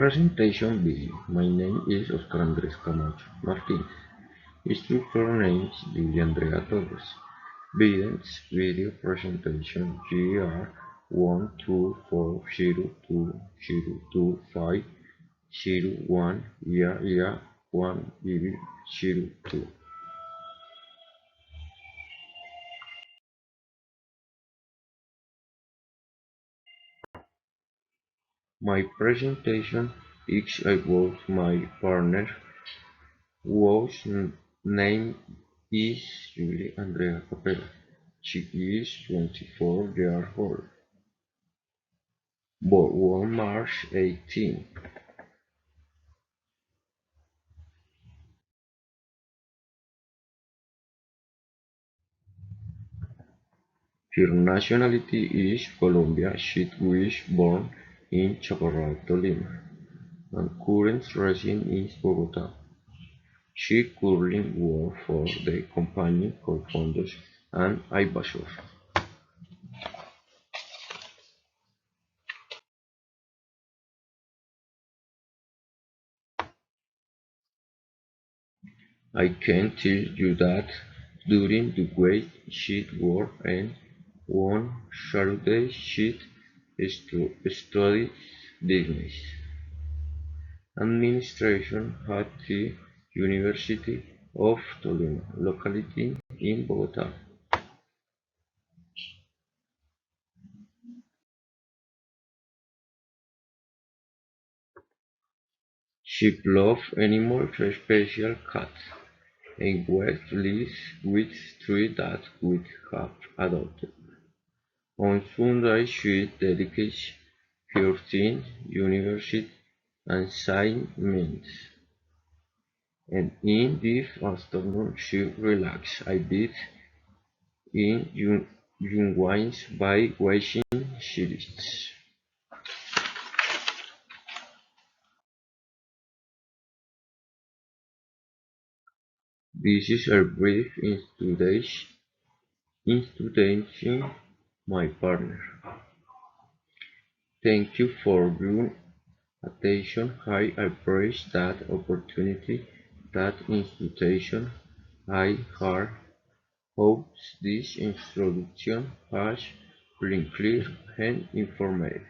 Presentation video. My name is Oscar Andrés Camacho Martínez. Instructor name is Lilia Andrea Torres. Evidence video presentation GR 12402022501 IA 1 02. My presentation is about my partner whose name is Julie Andrea Capella. She is 24 years old, born on March 18. Her nationality is Colombia. She was born in Chaparral, Tolima, and currently resides in Bogotá. She currently works for the company Colfondos and Ibasor. I can tell you that during the week she worked and one Saturday she studied business administration at the University of Tolima, located in Bogotá. She loves animals, especially cats, and West lives with three dogs we have adopted. On Sunday she dedicates her teen university assignments, and in the afternoon she relaxes a bit in unwinds by watching series. This is a brief introduction my partner. Thank you for your attention. I appreciate that opportunity, that invitation. I hope this introduction has been clear and informative.